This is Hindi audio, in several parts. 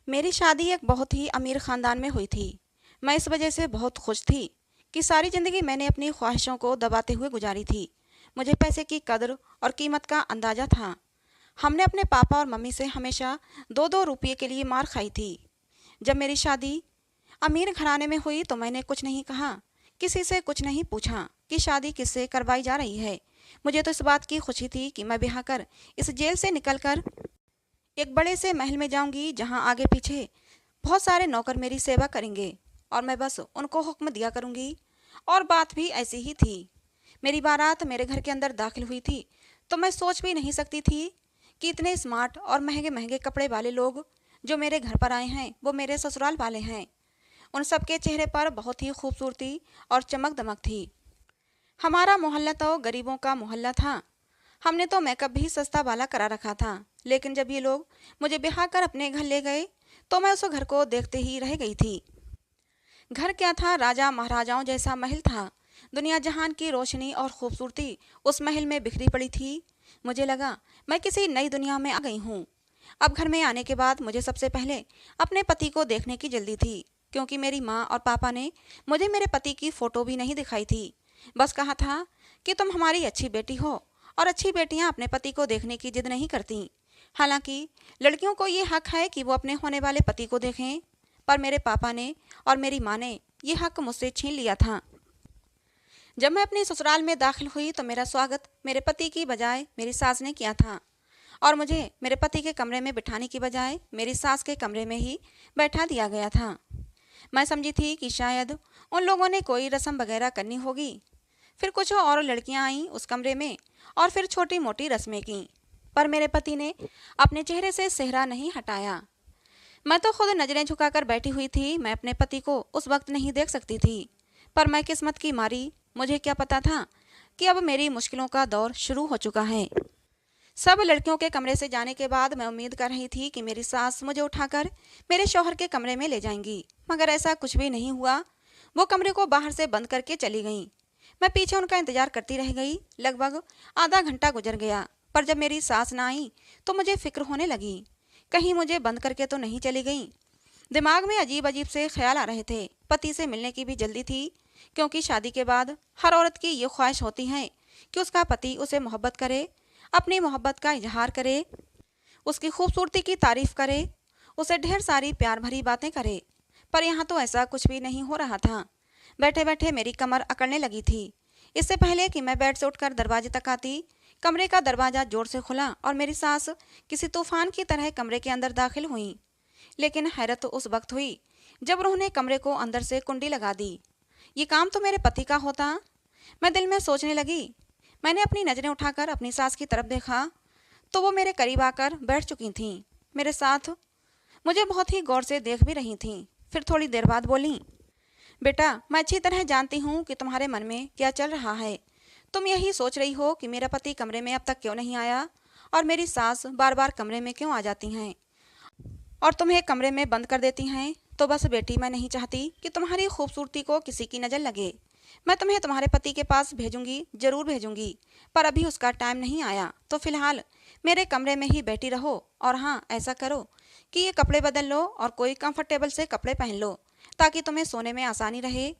मेरी शादी एक बहुत ही अमीर ख़ानदान में हुई थी। मैं इस वजह से बहुत खुश थी कि सारी ज़िंदगी मैंने अपनी ख्वाहिशों को दबाते हुए गुजारी थी। मुझे पैसे की कदर और कीमत का अंदाज़ा था। हमने अपने पापा और मम्मी से हमेशा 2-2 रुपये के लिए मार खाई थी। जब मेरी शादी अमीर घराने में हुई तो मैंने कुछ नहीं कहा, किसी से कुछ नहीं पूछा कि शादी किससे करवाई जा रही है। मुझे तो इस बात की खुशी थी कि मैं ब्याह कर इस जेल से निकलकर एक बड़े से महल में जाऊंगी जहां आगे पीछे बहुत सारे नौकर मेरी सेवा करेंगे और मैं बस उनको हुक्म दिया करूंगी। और बात भी ऐसी ही थी। मेरी बारात मेरे घर के अंदर दाखिल हुई थी तो मैं सोच भी नहीं सकती थी कि इतने स्मार्ट और महंगे महंगे कपड़े वाले लोग जो मेरे घर पर आए हैं वो मेरे ससुराल वाले हैं। उन सबके चेहरे पर बहुत ही खूबसूरती और चमक दमक थी। हमारा मोहल्ला तो गरीबों का मोहल्ला था। हमने तो मेकअप भी सस्ता वाला करा रखा था। लेकिन जब ये लोग मुझे ब्याह कर अपने घर ले गए तो मैं उस घर को देखते ही रह गई थी। घर क्या था, राजा महाराजाओं जैसा महल था। दुनिया जहान की रोशनी और खूबसूरती उस महल में बिखरी पड़ी थी। मुझे लगा मैं किसी नई दुनिया में आ गई हूँ। अब घर में आने के बाद मुझे सबसे पहले अपने पति को देखने की जल्दी थी, क्योंकि मेरी माँ और पापा ने मुझे मेरे पति की फ़ोटो भी नहीं दिखाई थी। बस कहा था कि तुम हमारी अच्छी बेटी हो और अच्छी बेटियां अपने पति को देखने की जिद नहीं करती। हालांकि लड़कियों को ये हक है कि वो अपने होने वाले पति को देखें, पर मेरे पापा ने और मेरी माँ ने ये हक मुझसे छीन लिया था। जब मैं अपने ससुराल में दाखिल हुई तो मेरा स्वागत मेरे पति की बजाय मेरी सास ने किया था और मुझे मेरे पति के कमरे में बिठाने की बजाय मेरी सास के कमरे में ही बैठा दिया गया था। मैं समझी थी कि शायद उन लोगों ने कोई रस्म वगैरह करनी होगी। फिर कुछ और लड़कियां आईं उस कमरे में और फिर छोटी मोटी रस्में की, पर मेरे पति ने अपने चेहरे से सेहरा नहीं हटाया। मैं तो खुद नजरें झुकाकर बैठी हुई थी। मैं अपने पति को उस वक्त नहीं देख सकती थी, पर मैं किस्मत की मारी, मुझे क्या पता था कि अब मेरी मुश्किलों का दौर शुरू हो चुका है। सब लड़कियों के कमरे से जाने के बाद मैं उम्मीद कर रही थी कि मेरी सास मुझे उठाकर मेरे शौहर के कमरे में ले जाएंगी, मगर ऐसा कुछ भी नहीं हुआ। वो कमरे को बाहर से बंद करके चली गईं। मैं पीछे उनका इंतजार करती रह गई। लगभग आधा घंटा गुजर गया, पर जब मेरी सास ना आई तो मुझे फिक्र होने लगी, कहीं मुझे बंद करके तो नहीं चली गई। दिमाग में अजीब अजीब से ख्याल आ रहे थे। पति से मिलने की भी जल्दी थी, क्योंकि शादी के बाद हर औरत की ये ख्वाहिश होती है कि उसका पति उसे मोहब्बत करे, अपनी मोहब्बत का इजहार करे, उसकी खूबसूरती की तारीफ करे, उसे ढेर सारी प्यार भरी बातें करे। पर यहाँ तो ऐसा कुछ भी नहीं हो रहा था। बैठे बैठे मेरी कमर अकड़ने लगी थी। इससे पहले कि मैं बेड से उठकर दरवाजे तक आती, कमरे का दरवाजा जोर से खुला और मेरी सास किसी तूफान की तरह कमरे के अंदर दाखिल हुई। लेकिन हैरत तो उस वक्त हुई जब उन्होंने कमरे को अंदर से कुंडी लगा दी। ये काम तो मेरे पति का होता, मैं दिल में सोचने लगी। मैंने अपनी नज़रें उठाकर अपनी सास की तरफ देखा तो वो मेरे करीब आकर बैठ चुकी थीं, मेरे साथ मुझे बहुत ही गौर से देख भी रही थीं। फिर थोड़ी देर बाद बोली, बेटा, मैं अच्छी तरह जानती हूँ कि तुम्हारे मन में क्या चल रहा है। तुम यही सोच रही हो कि मेरा पति कमरे में अब तक क्यों नहीं आया और मेरी सास बार बार कमरे में क्यों आ जाती हैं और तुम्हें कमरे में बंद कर देती हैं। तो बस बेटी, मैं नहीं चाहती कि तुम्हारी खूबसूरती को किसी की नज़र लगे। मैं तुम्हें तुम्हारे पति के पास भेजूंगी, जरूर भेजूंगी, पर अभी उसका टाइम नहीं आया। तो फिलहाल मेरे कमरे में ही बैठी रहो और हाँ, ऐसा करो कि ये कपड़े बदल लो और कोई कंफर्टेबल से कपड़े पहन लो ताकि तुम्हें सोने में आसानी रहे।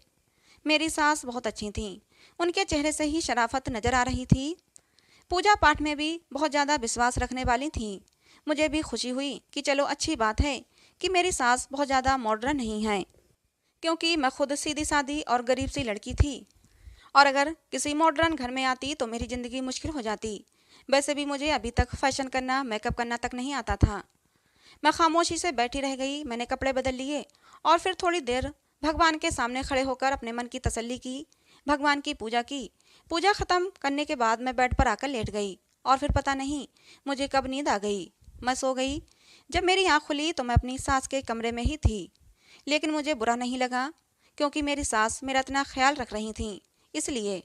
मेरी सास बहुत अच्छी थीं। उनके चेहरे से ही शराफत नजर आ रही थी। पूजा पाठ में भी बहुत ज़्यादा विश्वास रखने वाली थीं। मुझे भी खुशी हुई कि चलो अच्छी बात है कि मेरी सास बहुत ज़्यादा मॉडर्न नहीं है, क्योंकि मैं खुद सीधी सादी और गरीब सी लड़की थी और अगर किसी मॉडर्न घर में आती तो मेरी ज़िंदगी मुश्किल हो जाती। वैसे भी मुझे अभी तक फैशन करना, मेकअप करना तक नहीं आता था। मैं खामोशी से बैठी रह गई। मैंने कपड़े बदल लिए और फिर थोड़ी देर भगवान के सामने खड़े होकर अपने मन की तसल्ली की, भगवान की पूजा की। पूजा ख़त्म करने के बाद मैं बेड पर आकर लेट गई और फिर पता नहीं मुझे कब नींद आ गई। मैं सो गई। जब मेरी आँख खुली तो मैं अपनी सास के कमरे में ही थी। लेकिन मुझे बुरा नहीं लगा, क्योंकि मेरी सास मेरा इतना ख्याल रख रही थी, इसलिए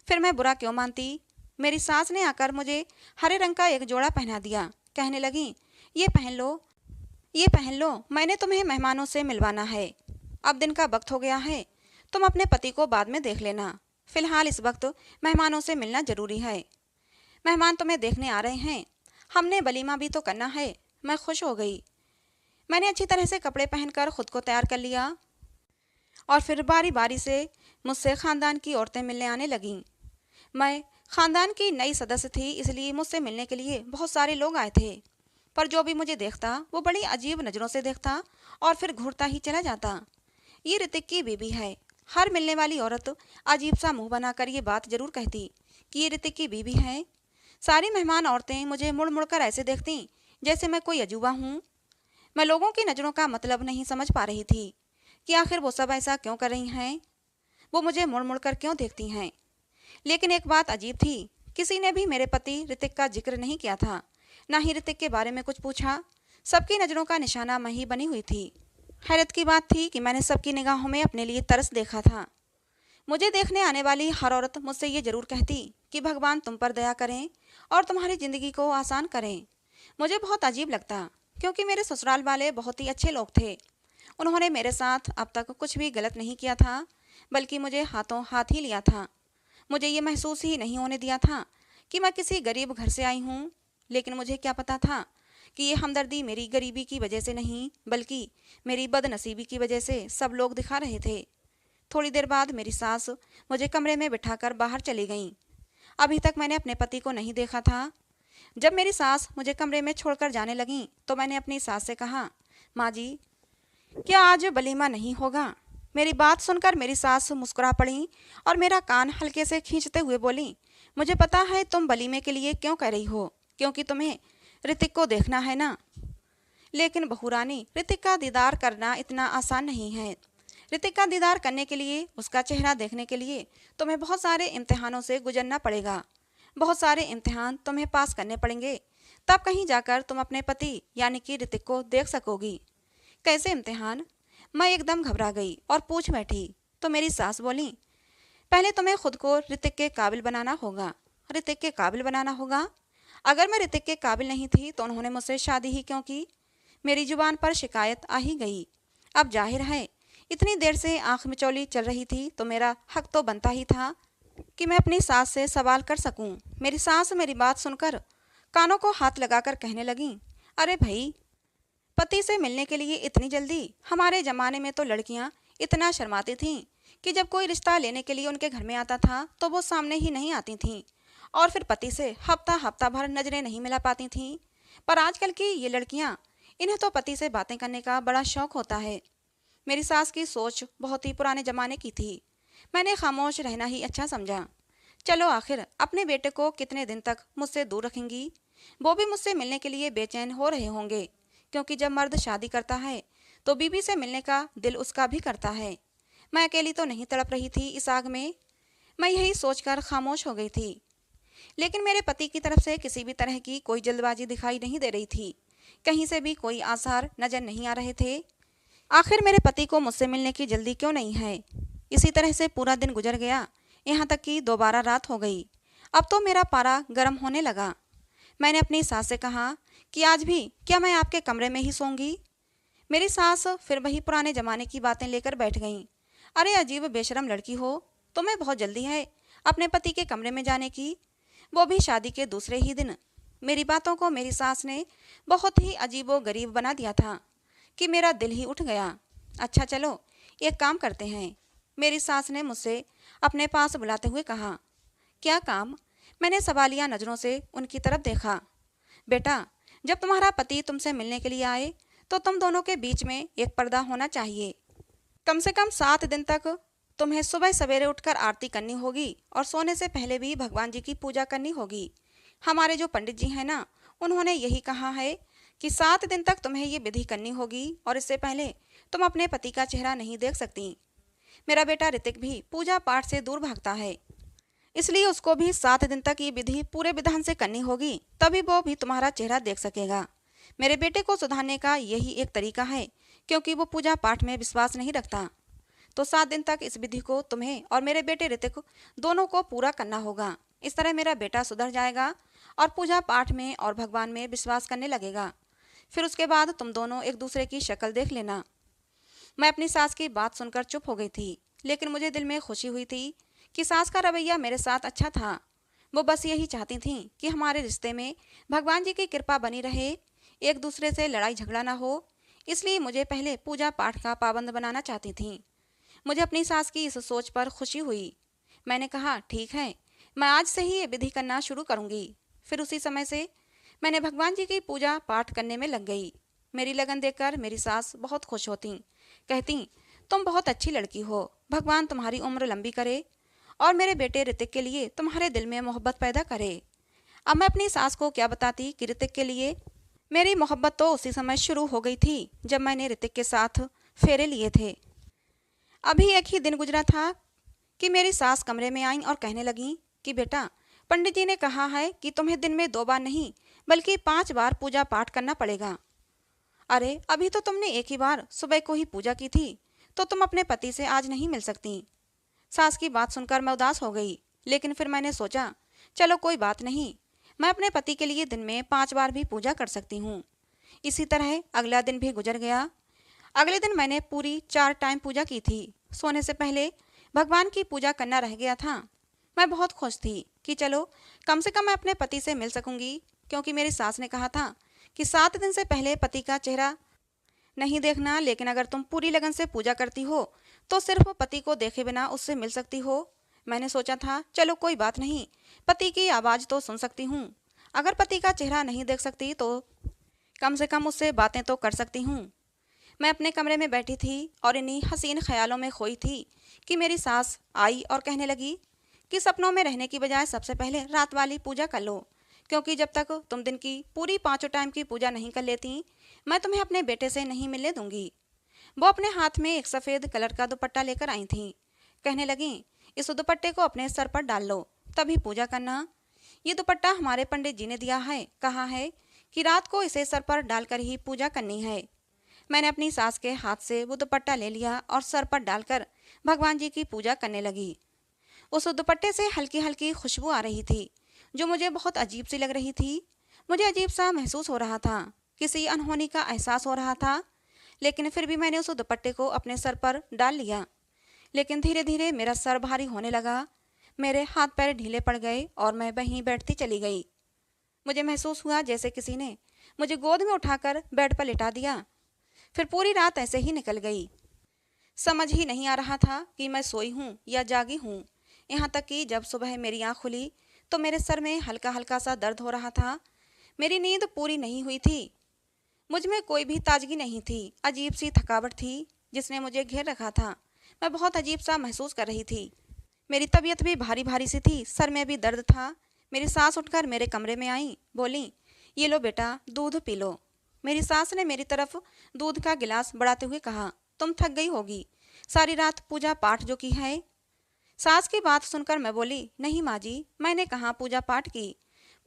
फिर मैं बुरा क्यों मानती। मेरी सास ने आकर मुझे हरे रंग का एक जोड़ा पहना दिया। कहने लगी, ये पहन लो, ये पहन लो, मैंने तुम्हें मेहमानों से मिलवाना है। अब दिन का वक्त हो गया है, तुम अपने पति को बाद में देख लेना। फिलहाल इस वक्त मेहमानों से मिलना जरूरी है। मेहमान तुम्हें देखने आ रहे हैं, हमने वलीमा भी तो करना है। मैं खुश हो गई। मैंने अच्छी तरह से कपड़े पहनकर खुद को तैयार कर लिया और फिर बारी बारी से मुझसे खानदान की औरतें मिलने आने लगीं। मैं खानदान की नई सदस्य थी, इसलिए मुझसे मिलने के लिए बहुत सारे लोग आए थे। पर जो भी मुझे देखता वो बड़ी अजीब नज़रों से देखता और फिर घूरता ही चला जाता। ये ऋतिक की बीबी है। हर मिलने वाली औरत अजीब सा मुंह बनाकर ये बात जरूर कहती कि ये ऋतिक की बीबी है। सारी मेहमान औरतें मुझे मुड़ मुड़ कर ऐसे देखती जैसे मैं कोई अजूबा हूँ। मैं लोगों की नज़रों का मतलब नहीं समझ पा रही थी कि आखिर वो सब ऐसा क्यों कर रही हैं। वो मुझे मुड़ मुड़ कर क्यों देखती हैं। लेकिन एक बात अजीब थी, किसी ने भी मेरे पति ऋतिक का जिक्र नहीं किया था, ना ही ऋतिक के बारे में कुछ पूछा। सबकी नज़रों का निशाना मैं ही बनी हुई थी। हैरत की बात थी कि मैंने सबकी निगाहों में अपने लिए तरस देखा था। मुझे देखने आने वाली हर औरत मुझसे ये जरूर कहती कि भगवान तुम पर दया करें और तुम्हारी ज़िंदगी को आसान करें। मुझे बहुत अजीब लगता, क्योंकि मेरे ससुराल वाले बहुत ही अच्छे लोग थे। उन्होंने मेरे साथ अब तक कुछ भी गलत नहीं किया था, बल्कि मुझे हाथों हाथ ही लिया था। मुझे ये महसूस ही नहीं होने दिया था कि मैं किसी गरीब घर से आई हूँ। लेकिन मुझे क्या पता था कि ये हमदर्दी मेरी गरीबी की वजह से नहीं, बल्कि मेरी बदनसीबी की वजह से सब लोग दिखा रहे थे। थोड़ी देर बाद मेरी सास मुझे कमरे में बिठाकर बाहर चली गईं। अभी तक मैंने अपने पति को नहीं देखा था। जब मेरी सास मुझे कमरे में छोड़कर जाने लगीं तो मैंने अपनी सास से कहा, माँ जी, क्या आज वलीमा नहीं होगा? मेरी बात सुनकर मेरी सास मुस्कुरा पड़ी और मेरा कान हल्के से खींचते हुए बोली, मुझे पता है तुम वलीमे के लिए क्यों कह रही हो, क्योंकि तुम्हें ऋतिक को देखना है ना। लेकिन बहू रानी, ऋतिक का दीदार करना इतना आसान नहीं है। ऋतिक का दीदार करने के लिए, उसका चेहरा देखने के लिए तुम्हें बहुत सारे इम्तिहानों से गुजरना पड़ेगा। बहुत सारे इम्तिहान तुम्हें पास करने पड़ेंगे, तब कहीं जाकर तुम अपने पति यानी कि ऋतिक को देख सकोगी। कैसे इम्तिहान? मैं एकदम घबरा गई और पूछ बैठी। तो मेरी सास बोली, पहले तुम्हें खुद को ऋतिक के काबिल बनाना होगा। ऋतिक के काबिल बनाना होगा? अगर मैं ऋतिक के काबिल नहीं थी तो उन्होंने मुझसे शादी ही क्यों की? मेरी जुबान पर शिकायत आ ही गई। अब जाहिर है, इतनी देर से आंख मिचौली चल रही थी तो मेरा हक तो बनता ही था कि मैं अपनी सास से सवाल कर सकूं। मेरी सास मेरी बात सुनकर कानों को हाथ लगाकर कहने लगी, अरे भाई, पति से मिलने के लिए इतनी जल्दी? हमारे ज़माने में तो लड़कियां इतना शर्माती थीं कि जब कोई रिश्ता लेने के लिए उनके घर में आता था तो वो सामने ही नहीं आती थीं और फिर पति से हफ्ता हफ्ता भर नजरें नहीं मिला पाती थीं। पर आजकल की ये लड़कियां, इन्हें तो पति से बातें करने का बड़ा शौक होता है। मेरी सास की सोच बहुत ही पुराने ज़माने की थी। मैंने खामोश रहना ही अच्छा समझा। चलो, आखिर अपने बेटे को कितने दिन तक मुझसे दूर रखेंगी? वो भी मुझसे मिलने के लिए बेचैन हो रहे होंगे, क्योंकि जब मर्द शादी करता है तो बीबी से मिलने का दिल उसका भी करता है। मैं अकेली तो नहीं तड़प रही थी इस आग में। मैं यही सोचकर खामोश हो गई थी। लेकिन मेरे पति की तरफ से किसी भी तरह की कोई जल्दबाजी दिखाई नहीं दे रही थी। कहीं से भी कोई आसार नजर नहीं आ रहे थे। आखिर मेरे पति को मुझसे मिलने की जल्दी क्यों नहीं है? इसी तरह से पूरा दिन गुजर गया, यहाँ तक कि दोबारा रात हो गई। अब तो मेरा पारा गर्म होने लगा। मैंने अपनी सास से कहा कि आज भी क्या मैं आपके कमरे में ही सोऊंगी? मेरी सास फिर वही पुराने ज़माने की बातें लेकर बैठ गईं। अरे अजीब बेशरम लड़की हो, तुम्हें बहुत जल्दी है अपने पति के कमरे में जाने की, वो भी शादी के दूसरे ही दिन। मेरी बातों को मेरी सास ने बहुत ही अजीबो गरीब बना दिया था कि मेरा दिल ही उठ गया। अच्छा चलो, एक काम करते हैं, मेरी सास ने मुझसे अपने पास बुलाते हुए कहा। क्या काम? मैंने सवालिया नज़रों से उनकी तरफ देखा। बेटा, जब तुम्हारा पति तुमसे मिलने के लिए आए तो तुम दोनों के बीच में एक पर्दा होना चाहिए। कम से कम 7 दिन तक तुम्हें सुबह सवेरे उठकर आरती करनी होगी और सोने से पहले भी भगवान जी की पूजा करनी होगी। हमारे जो पंडित जी हैं ना, उन्होंने यही कहा है कि 7 दिन तक तुम्हें ये विधि करनी होगी और इससे पहले तुम अपने पति का चेहरा नहीं देख सकती। मेरा बेटा ऋतिक भी पूजा पाठ से दूर भागता है, इसलिए उसको भी 7 दिन तक ये विधि पूरे विधान से करनी होगी, तभी वो भी तुम्हारा चेहरा देख सकेगा। मेरे बेटे को सुधारने का यही एक तरीका है, क्योंकि वो पूजा पाठ में विश्वास नहीं रखता। तो 7 दिन तक इस विधि को तुम्हें और मेरे बेटे ऋतिक दोनों को पूरा करना होगा। इस तरह मेरा बेटा सुधर जाएगा और पूजा पाठ में और भगवान में विश्वास करने लगेगा। फिर उसके बाद तुम दोनों एक दूसरे की शक्ल देख लेना। मैं अपनी सास की बात सुनकर चुप हो गई थी, लेकिन मुझे दिल में खुशी हुई थी कि सास का रवैया मेरे साथ अच्छा था। वो बस यही चाहती थीं कि हमारे रिश्ते में भगवान जी की कृपा बनी रहे, एक दूसरे से लड़ाई झगड़ा ना हो। इसलिए मुझे पहले पूजा पाठ का पाबंद बनाना चाहती थीं। मुझे अपनी सास की इस सोच पर खुशी हुई। मैंने कहा, ठीक है, मैं आज से ही ये विधि करना शुरू करूंगी। फिर उसी समय से मैंने भगवान जी की पूजा पाठ करने में लग गई। मेरी लगन देखकर मेरी सास बहुत खुश होती, कहती, तुम बहुत अच्छी लड़की हो, भगवान तुम्हारी उम्र लंबी करे और मेरे बेटे ऋतिक के लिए तुम्हारे दिल में मोहब्बत पैदा करे। अब मैं अपनी सास को क्या बताती कि ऋतिक के लिए मेरी मोहब्बत तो उसी समय शुरू हो गई थी जब मैंने ऋतिक के साथ फेरे लिए थे। अभी एक ही दिन गुजरा था कि मेरी सास कमरे में आई और कहने लगी कि बेटा, पंडित जी ने कहा है कि तुम्हें दिन में 2 बार नहीं बल्कि 5 बार पूजा पाठ करना पड़ेगा। अरे, अभी तो तुमने एक ही बार सुबह को ही पूजा की थी, तो तुम अपने पति से आज नहीं मिल सकती। सास की बात सुनकर मैं उदास हो गई, लेकिन फिर मैंने सोचा, चलो कोई बात नहीं, मैं अपने पति के लिए दिन में 5 बार भी पूजा कर सकती हूँ। इसी तरह अगला दिन भी गुजर गया। अगले दिन मैंने पूरी 4 टाइम पूजा की थी। सोने से पहले भगवान की पूजा करना रह गया था। मैं बहुत खुश थी कि चलो कम से कम मैं अपने पति से मिल सकूंगी, क्योंकि मेरी सास ने कहा था कि 7 दिन से पहले पति का चेहरा नहीं देखना, लेकिन अगर तुम पूरी लगन से पूजा करती हो तो सिर्फ पति को देखे बिना उससे मिल सकती हो। मैंने सोचा था, चलो कोई बात नहीं, पति की आवाज़ तो सुन सकती हूँ। अगर पति का चेहरा नहीं देख सकती तो कम से कम उससे बातें तो कर सकती हूँ। मैं अपने कमरे में बैठी थी और इन्हीं हसीन ख्यालों में खोई थी कि मेरी सास आई और कहने लगी कि सपनों में रहने की बजाय सबसे पहले रात वाली पूजा कर लो, क्योंकि जब तक तुम दिन की पूरी 5 टाइम की पूजा नहीं कर लेती, मैं तुम्हें अपने बेटे से नहीं मिलने दूंगी। वो अपने हाथ में एक सफ़ेद कलर का दुपट्टा लेकर आई थी। कहने लगी, इस दुपट्टे को अपने सर पर डाल लो, तभी पूजा करना। ये दुपट्टा हमारे पंडित जी ने दिया है, कहा है कि रात को इसे सर पर डालकर ही पूजा करनी है। मैंने अपनी सास के हाथ से वो दुपट्टा ले लिया और सर पर डालकर भगवान जी की पूजा करने लगी। उस दुपट्टे से हल्की हल्की खुशबू आ रही थी, जो मुझे बहुत अजीब सी लग रही थी। मुझे अजीब सा महसूस हो रहा था, किसी अनहोनी का एहसास हो रहा था, लेकिन फिर भी मैंने उस दुपट्टे को अपने सर पर डाल लिया। लेकिन धीरे धीरे मेरा सर भारी होने लगा, मेरे हाथ पैर ढीले पड़ गए और मैं वहीं बैठती चली गई। मुझे महसूस हुआ जैसे किसी ने मुझे गोद में उठाकर बेड पर लिटा दिया। फिर पूरी रात ऐसे ही निकल गई। समझ ही नहीं आ रहा था कि मैं सोई हूँ या जागी हूँ। यहाँ तक कि जब सुबह मेरी आँख खुली तो मेरे सर में हल्का हल्का सा दर्द हो रहा था। मेरी नींद पूरी नहीं हुई थी। मुझ में कोई भी ताजगी नहीं थी। अजीब सी थकावट थी जिसने मुझे घेर रखा था। मैं बहुत अजीब सा महसूस कर रही थी। मेरी तबीयत भी भारी भारी सी थी, सर में भी दर्द था। मेरी सास उठकर मेरे कमरे में आई, बोली, ये लो बेटा, दूध पी लो। मेरी सास ने मेरी तरफ दूध का गिलास बढ़ाते हुए कहा, तुम थक गई होगी, सारी रात पूजा पाठ जो की है। सास की बात सुनकर मैं बोली, नहीं माँ जी, मैंने कहाँ पूजा पाठ की।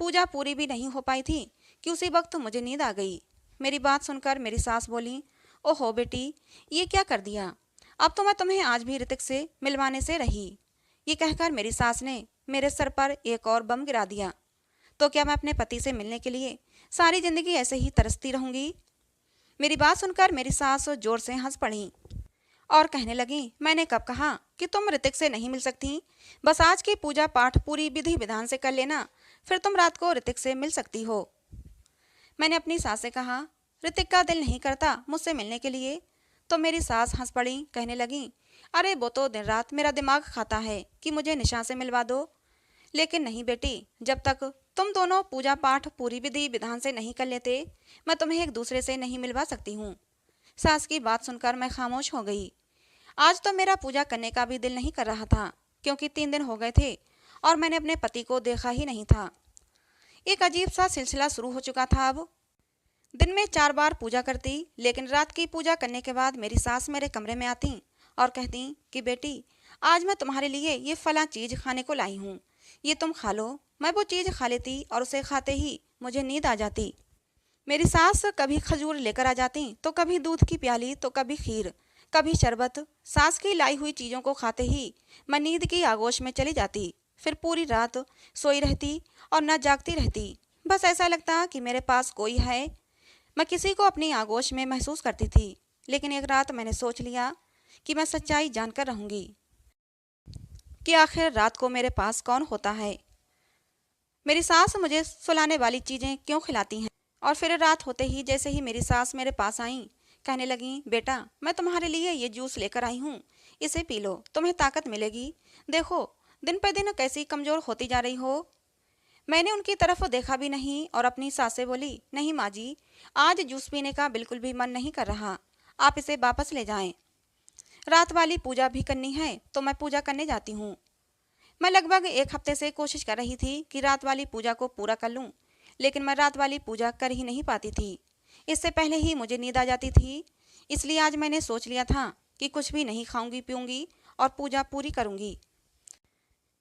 पूजा पूरी भी नहीं हो पाई थी कि उसी वक्त मुझे नींद आ गई। मेरी बात सुनकर मेरी सास बोली, ओहो बेटी, ये क्या कर दिया, अब तो मैं तुम्हें आज भी ऋतिक से मिलवाने से रही। ये कहकर मेरी सास ने मेरे सर पर एक और बम गिरा दिया। तो क्या मैं अपने पति से मिलने के लिए सारी जिंदगी ऐसे ही तरसती रहूंगी? मेरी बात सुनकर मेरी सास जोर से हंस पड़ी और कहने लगी, मैंने कब कहा कि तुम ऋतिक से नहीं मिल सकती? बस आज की पूजा पाठ पूरी विधि विधान से कर लेना, फिर तुम रात को ऋतिक से मिल सकती हो। मैंने अपनी सास से कहा, ऋतिक का दिल नहीं करता मुझसे मिलने के लिए। तो मेरी सास हंस पड़ी, कहने लगी, अरे वो तो दिन रात मेरा दिमाग खाता है कि मुझे निशा से मिलवा दो। लेकिन नहीं बेटी, जब तक तुम दोनों पूजा पाठ पूरी विधि विधान से नहीं कर लेते, मैं तुम्हें एक दूसरे से नहीं मिलवा सकती हूँ। सास की बात सुनकर मैं खामोश हो गई। आज तो मेरा पूजा करने का भी दिल नहीं कर रहा था, क्योंकि 3 दिन हो गए थे और मैंने अपने पति को देखा ही नहीं था। एक अजीब सा सिलसिला शुरू हो चुका था। अब दिन में 4 बार पूजा करती, लेकिन रात की पूजा करने के बाद मेरी सास मेरे कमरे में आती और कहती कि बेटी, आज मैं तुम्हारे लिए ये फला चीज़ खाने को लाई हूँ, ये तुम खा लो। मैं वो चीज़ खा लेती और उसे खाते ही मुझे नींद आ जाती। मेरी सास कभी खजूर लेकर आ जाती, तो कभी दूध की प्याली, तो कभी खीर, कभी शरबत। सास की लाई हुई चीज़ों को खाते ही मैं नींद की आगोश में चली जाती। फिर पूरी रात सोई रहती और न जागती रहती। बस ऐसा लगता कि मेरे पास कोई है। मैं किसी को अपनी आगोश में महसूस करती थी। लेकिन एक रात मैंने सोच लिया कि मैं सच्चाई जानकर रहूंगी कि आखिर रात को मेरे पास कौन होता है। मेरी सास मुझे सुलाने वाली चीज़ें क्यों खिलाती हैं? और फिर रात होते ही जैसे ही मेरी सास मेरे पास आई, कहने लगी, बेटा मैं तुम्हारे लिए ये जूस लेकर आई हूँ, इसे पी लो, तुम्हें ताकत मिलेगी। देखो दिन पर दिन कैसी कमजोर होती जा रही हो। मैंने उनकी तरफ देखा भी नहीं और अपनी सास से बोली, नहीं माँ जी, आज जूस पीने का बिल्कुल भी मन नहीं कर रहा, आप इसे वापस ले जाएं। रात वाली पूजा भी करनी है तो मैं पूजा करने जाती हूँ। मैं लगभग एक हफ्ते से कोशिश कर रही थी कि रात वाली पूजा को पूरा कर लूँ, लेकिन मैं रात वाली पूजा कर ही नहीं पाती थी। इससे पहले ही मुझे नींद आ जाती थी। इसलिए आज मैंने सोच लिया था कि कुछ भी नहीं खाऊंगी पीऊंगी और पूजा पूरी करूंगी।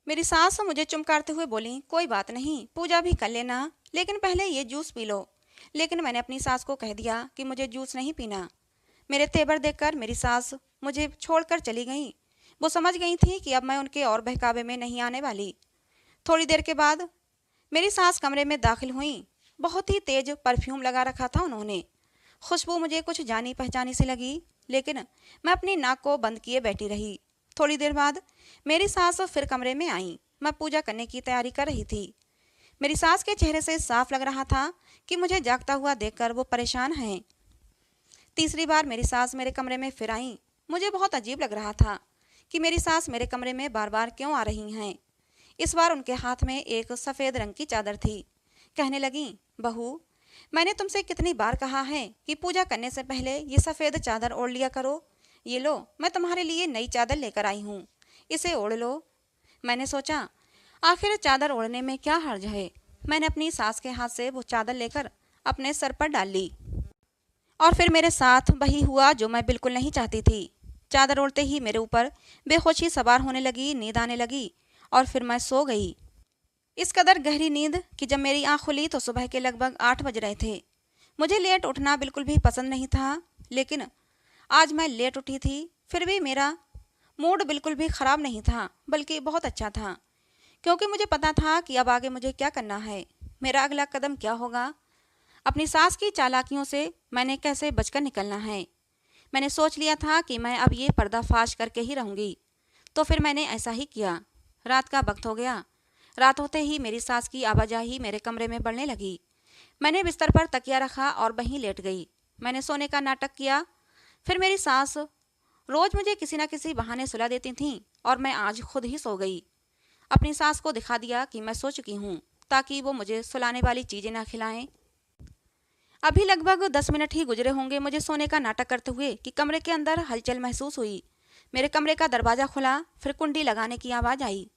मेरी सास मुझे चुमकारते हुए बोली, कोई बात नहीं, पूजा भी कर लेना, लेकिन पहले ये जूस पी लो। लेकिन मैंने अपनी सास को कह दिया कि मुझे जूस नहीं पीना। मेरे तेवर देखकर मेरी सास मुझे छोड़कर चली गई। वो समझ गई थी कि अब मैं उनके और बहकावे में नहीं आने वाली। थोड़ी देर के बाद मेरी सास कमरे में दाखिल हुई। बहुत ही तेज परफ्यूम लगा रखा था उन्होंने। खुशबू मुझे कुछ जानी पहचानी सी लगी, लेकिन मैं अपनी नाक को बंद किए बैठी रही। थोड़ी देर बाद मेरी सास फिर कमरे में आई। मैं पूजा करने की तैयारी कर रही थी। मेरी सास के चेहरे से साफ लग रहा था कि मुझे जागता हुआ देखकर वो परेशान हैं। तीसरी बार मेरी सास मेरे कमरे में फिर आई। मुझे बहुत अजीब लग रहा था कि मेरी सास मेरे कमरे में बार बार क्यों आ रही हैं। इस बार उनके हाथ में एक सफ़ेद रंग की चादर थी। कहने लगी, बहू मैंने तुमसे कितनी बार कहा है कि पूजा करने से पहले ये सफ़ेद चादर ओढ़ लिया करो। ये लो, मैं तुम्हारे लिए नई चादर लेकर आई हूँ, इसे ओढ़ लो। मैंने सोचा, आखिर चादर ओढ़ने में क्या हर्ज है। मैंने अपनी सास के हाथ से वो चादर लेकर अपने सर पर डाल ली और फिर मेरे साथ वही हुआ जो मैं बिल्कुल नहीं चाहती थी। चादर ओढ़ते ही मेरे ऊपर बेहोशी सवार होने लगी, नींद आने लगी और फिर मैं सो गई। इस कदर गहरी नींद कि जब मेरी आँख खुली तो सुबह के लगभग 8 बज रहे थे। मुझे लेट उठना बिल्कुल भी पसंद नहीं था, लेकिन आज मैं लेट उठी थी। फिर भी मेरा मूड बिल्कुल भी ख़राब नहीं था, बल्कि बहुत अच्छा था, क्योंकि मुझे पता था कि अब आगे मुझे क्या करना है, मेरा अगला कदम क्या होगा। अपनी सास की चालाकियों से मैंने कैसे बचकर निकलना है। मैंने सोच लिया था कि मैं अब ये पर्दाफाश करके ही रहूँगी, तो फिर मैंने ऐसा ही किया। रात का वक्त हो गया। रात होते ही मेरी सास की आवाजाही मेरे कमरे में बढ़ने लगी। मैंने बिस्तर पर तकिया रखा और वहीं लेट गई। मैंने सोने का नाटक किया। फिर मेरी सास रोज मुझे किसी न किसी बहाने सुला देती थीं और मैं आज खुद ही सो गई। अपनी सास को दिखा दिया कि मैं सो चुकी हूँ, ताकि वो मुझे सुलाने वाली चीज़ें ना खिलाएं। अभी लगभग 10 मिनट ही गुजरे होंगे मुझे सोने का नाटक करते हुए कि कमरे के अंदर हलचल महसूस हुई। मेरे कमरे का दरवाज़ा खुला, फिर कुंडी लगाने की आवाज़ आई।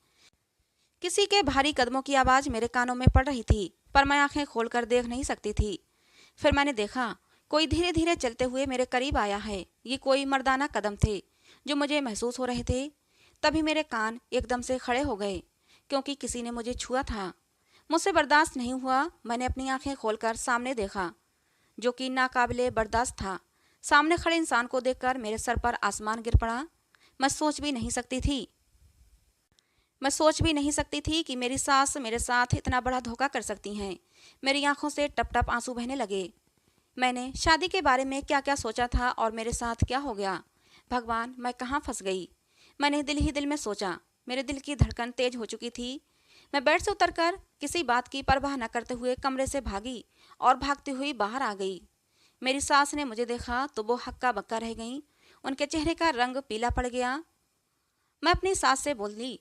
किसी के भारी कदमों की आवाज़ मेरे कानों में पड़ रही थी, पर मैं आंखें खोलकर देख नहीं सकती थी। फिर मैंने देखा, कोई धीरे धीरे चलते हुए मेरे करीब आया है। ये कोई मर्दाना कदम थे जो मुझे महसूस हो रहे थे। तभी मेरे कान एकदम से खड़े हो गए, क्योंकि किसी ने मुझे छुआ था। मुझसे बर्दाश्त नहीं हुआ। मैंने अपनी आंखें खोलकर सामने देखा, जो कि नाकाबिले बर्दाश्त था। सामने खड़े इंसान को देखकर मेरे सर पर आसमान गिर पड़ा। मैं सोच भी नहीं सकती थी कि मेरी सास मेरे साथ इतना बड़ा धोखा कर सकती हैं। मेरी आंखों से टप टप आंसू बहने लगे। मैंने शादी के बारे में क्या क्या सोचा था और मेरे साथ क्या हो गया। भगवान, मैं कहाँ फंस गई। मैंने दिल ही दिल में सोचा। मेरे दिल की धड़कन तेज हो चुकी थी। मैं बेड से उतरकर किसी बात की परवाह न करते हुए कमरे से भागी और भागती हुई बाहर आ गई। मेरी सास ने मुझे देखा तो वो हक्का बक्का रह गई। उनके चेहरे का रंग पीला पड़ गया। मैं अपनी सास से बोली,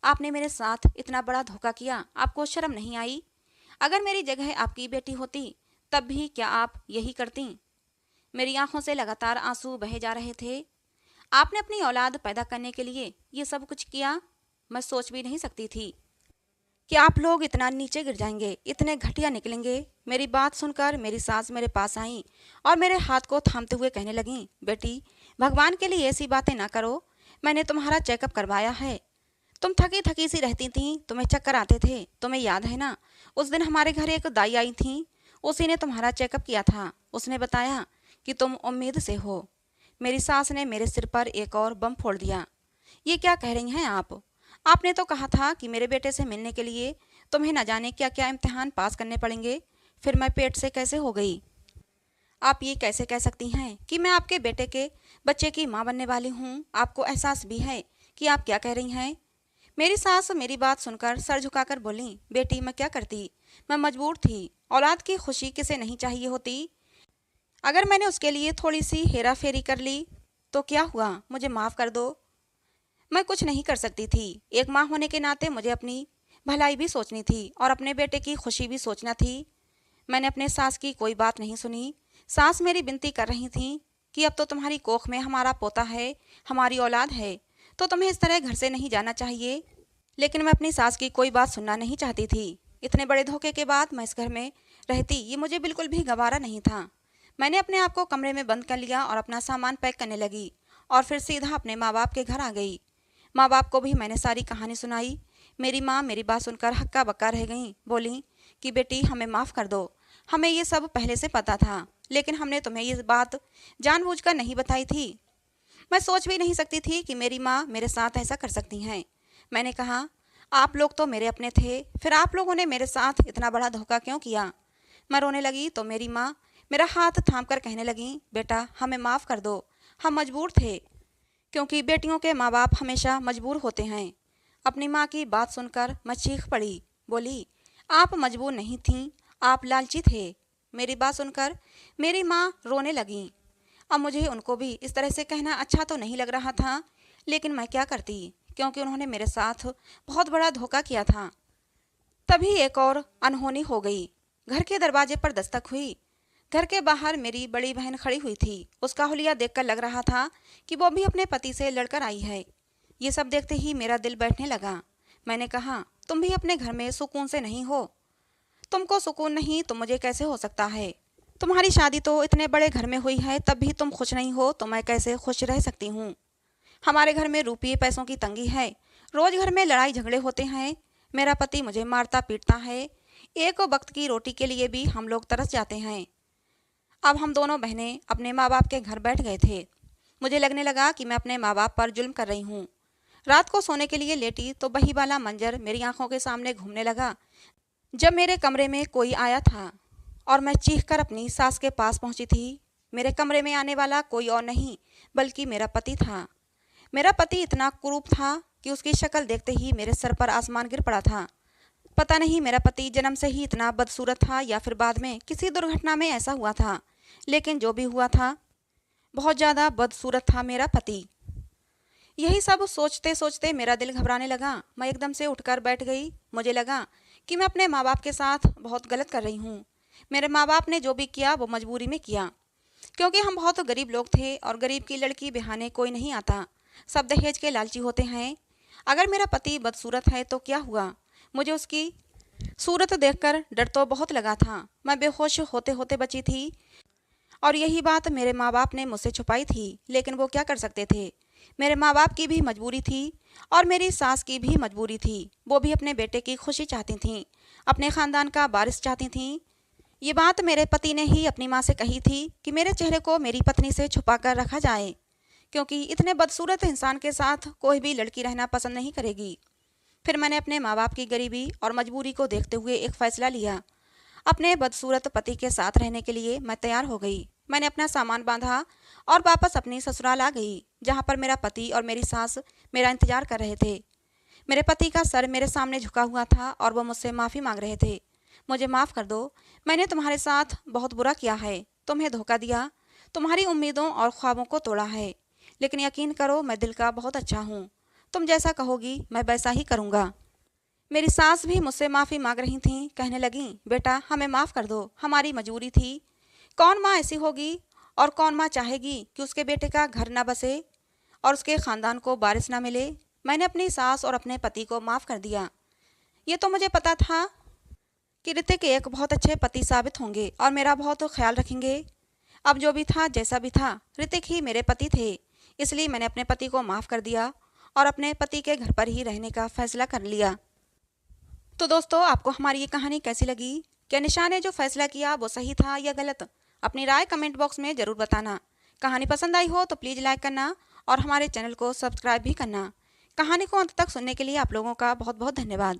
आपने मेरे साथ इतना बड़ा धोखा किया, आपको शर्म नहीं आई? अगर मेरी जगह आपकी बेटी होती तब भी क्या आप यही करती? मेरी आंखों से लगातार आंसू बहे जा रहे थे। आपने अपनी औलाद पैदा करने के लिए ये सब कुछ किया। मैं सोच भी नहीं सकती थी कि आप लोग इतना नीचे गिर जाएंगे, इतने घटिया निकलेंगे। मेरी बात सुनकर मेरी सास मेरे पास आई और मेरे हाथ को थामते हुए कहने लगी, बेटी भगवान के लिए ऐसी बातें ना करो। मैंने तुम्हारा चेकअप करवाया है। तुम थकी थकी सी रहती थी, तुम्हें चक्कर आते थे, तुम्हें याद है ना? उस दिन हमारे घर एक दाई आई थी, उसी ने तुम्हारा चेकअप किया था। उसने बताया कि तुम उम्मीद से हो। मेरी सास ने मेरे सिर पर एक और बम फोड़ दिया। ये क्या कह रही हैं आप? आपने तो कहा था कि मेरे बेटे से मिलने के लिए तुम्हें न जाने क्या क्या इम्तिहान पास करने पड़ेंगे। फिर मैं पेट से कैसे हो गई? आप ये कैसे कह सकती हैं कि मैं आपके बेटे के बच्चे की माँ बनने वाली हूँ? आपको एहसास भी है कि आप क्या कह रही हैं? मेरी सास मेरी बात सुनकर सर झुकाकर बोली, बेटी मैं क्या करती, मैं मजबूर थी। औलाद की खुशी किसे नहीं चाहिए होती। अगर मैंने उसके लिए थोड़ी सी हेरा फेरी कर ली तो क्या हुआ, मुझे माफ़ कर दो। मैं कुछ नहीं कर सकती थी। एक माँ होने के नाते मुझे अपनी भलाई भी सोचनी थी और अपने बेटे की खुशी भी सोचना थी। मैंने अपने सास की कोई बात नहीं सुनी। सास मेरी विनती कर रही थी कि अब तो तुम्हारी कोख में हमारा पोता है, हमारी औलाद है, तो तुम्हें इस तरह घर से नहीं जाना चाहिए। लेकिन मैं अपनी सास की कोई बात सुनना नहीं चाहती थी। इतने बड़े धोखे के बाद मैं इस घर में रहती, ये मुझे बिल्कुल भी गवारा नहीं था। मैंने अपने आप को कमरे में बंद कर लिया और अपना सामान पैक करने लगी और फिर सीधा अपने माँ बाप के घर आ गई। माँ बाप को भी मैंने सारी कहानी सुनाई। मेरी माँ मेरी बात सुनकर हक्का बक्का रह गई। बोली कि बेटी, हमें माफ़ कर दो, हमें ये सब पहले से पता था, लेकिन हमने तुम्हें ये बात जानबूझकर नहीं बताई थी। मैं सोच भी नहीं सकती थी कि मेरी माँ मेरे साथ ऐसा कर सकती हैं। मैंने कहा, आप लोग तो मेरे अपने थे, फिर आप लोगों ने मेरे साथ इतना बड़ा धोखा क्यों किया। मैं रोने लगी तो मेरी माँ मेरा हाथ थाम कर कहने लगी, बेटा हमें माफ़ कर दो, हम मजबूर थे। क्योंकि बेटियों के माँ बाप हमेशा मजबूर होते हैं। अपनी माँ की बात सुनकर मैं चीख पड़ी। बोली, आप मजबूर नहीं थीं, आप लालची थे। मेरी बात सुनकर मेरी माँ रोने लगी। अब मुझे उनको भी इस तरह से कहना अच्छा तो नहीं लग रहा था, लेकिन मैं क्या करती, क्योंकि उन्होंने मेरे साथ बहुत बड़ा धोखा किया था। तभी एक और अनहोनी हो गई। घर के दरवाजे पर दस्तक हुई। घर के बाहर मेरी बड़ी बहन खड़ी हुई थी। उसका हुलिया देखकर लग रहा था कि वो भी अपने पति से लड़कर आई है। ये सब देखते ही मेरा दिल बैठने लगा। मैंने कहा, तुम भी अपने घर में सुकून से नहीं हो। तुमको सुकून नहीं तो मुझे कैसे हो सकता है। तुम्हारी शादी तो इतने बड़े घर में हुई है, तब भी तुम खुश नहीं हो तो मैं कैसे खुश रह सकती हूँ। हमारे घर में रुपये पैसों की तंगी है, रोज घर में लड़ाई झगड़े होते हैं। मेरा पति मुझे मारता पीटता है, एक वक्त की रोटी के लिए भी हम लोग तरस जाते हैं। अब हम दोनों बहनें अपने माँ बाप के घर बैठ गए थे। मुझे लगने लगा कि मैं अपने माँ बाप पर जुल्म कर रही हूँ। रात को सोने के लिए लेटी तो वही वाला मंजर मेरी आंखों के सामने घूमने लगा जब मेरे कमरे में कोई आया था और मैं चीखकर अपनी सास के पास पहुंची थी। मेरे कमरे में आने वाला कोई और नहीं बल्कि मेरा पति था। मेरा पति इतना कुरूप था कि उसकी शक्ल देखते ही मेरे सर पर आसमान गिर पड़ा था। पता नहीं मेरा पति जन्म से ही इतना बदसूरत था या फिर बाद में किसी दुर्घटना में ऐसा हुआ था, लेकिन जो भी हुआ था बहुत ज़्यादा बदसूरत था मेरा पति। यही सब सोचते सोचते मेरा दिल घबराने लगा। मैं एकदम से उठकर बैठ गई। मुझे लगा कि मैं अपने माँ बाप के साथ बहुत गलत कर रही हूँ। मेरे माँ बाप ने जो भी किया वो मजबूरी में किया, क्योंकि हम बहुत गरीब लोग थे और गरीब की लड़की बिहाने कोई नहीं आता, सब दहेज के लालची होते हैं। अगर मेरा पति बदसूरत है तो क्या हुआ, मुझे उसकी सूरत देखकर डर तो बहुत लगा था। मैं बेहोश होते होते बची थी और यही बात मेरे माँ बाप ने मुझसे छुपाई थी, लेकिन वो क्या कर सकते थे। मेरे माँ बाप की भी मजबूरी थी और मेरी सास की भी मजबूरी थी। वो भी अपने बेटे की खुशी चाहती थीं, अपने ख़ानदान का वारिस चाहती थीं। ये बात मेरे पति ने ही अपनी माँ से कही थी कि मेरे चेहरे को मेरी पत्नी से छुपा कर रखा जाए, क्योंकि इतने बदसूरत इंसान के साथ कोई भी लड़की रहना पसंद नहीं करेगी। फिर मैंने अपने माँ बाप की गरीबी और मजबूरी को देखते हुए एक फ़ैसला लिया। अपने बदसूरत पति के साथ रहने के लिए मैं तैयार हो गई। मैंने अपना सामान बांधा और वापस अपनी ससुराल आ गई, जहाँ पर मेरा पति और मेरी सास मेरा इंतजार कर रहे थे। मेरे पति का सर मेरे सामने झुका हुआ था और वो मुझसे माफ़ी मांग रहे थे। मुझे माफ़ कर दो, मैंने तुम्हारे साथ बहुत बुरा किया है, तुम्हें धोखा दिया, तुम्हारी उम्मीदों और ख्वाबों को तोड़ा है। लेकिन यकीन करो, मैं दिल का बहुत अच्छा हूँ। तुम जैसा कहोगी मैं वैसा ही करूँगा। मेरी सास भी मुझसे माफ़ी मांग रही थीं। कहने लगीं, बेटा हमें माफ़ कर दो, हमारी मजबूरी थी। कौन माँ ऐसी होगी और कौन माँ चाहेगी कि उसके बेटे का घर ना बसे और उसके ख़ानदान को वारिस ना मिले। मैंने अपनी सास और अपने पति को माफ़ कर दिया। ये तो मुझे पता था कि ऋतिक एक बहुत अच्छे पति साबित होंगे और मेरा बहुत ख्याल रखेंगे। अब जो भी था जैसा भी था, ऋतिक ही मेरे पति थे, इसलिए मैंने अपने पति को माफ़ कर दिया और अपने पति के घर पर ही रहने का फ़ैसला कर लिया। तो दोस्तों, आपको हमारी ये कहानी कैसी लगी? क्या निशा ने जो फ़ैसला किया वो सही था या गलत? अपनी राय कमेंट बॉक्स में ज़रूर बताना। कहानी पसंद आई हो तो प्लीज़ लाइक करना और हमारे चैनल को सब्सक्राइब भी करना। कहानी को अंत तक सुनने के लिए आप लोगों का बहुत बहुत धन्यवाद।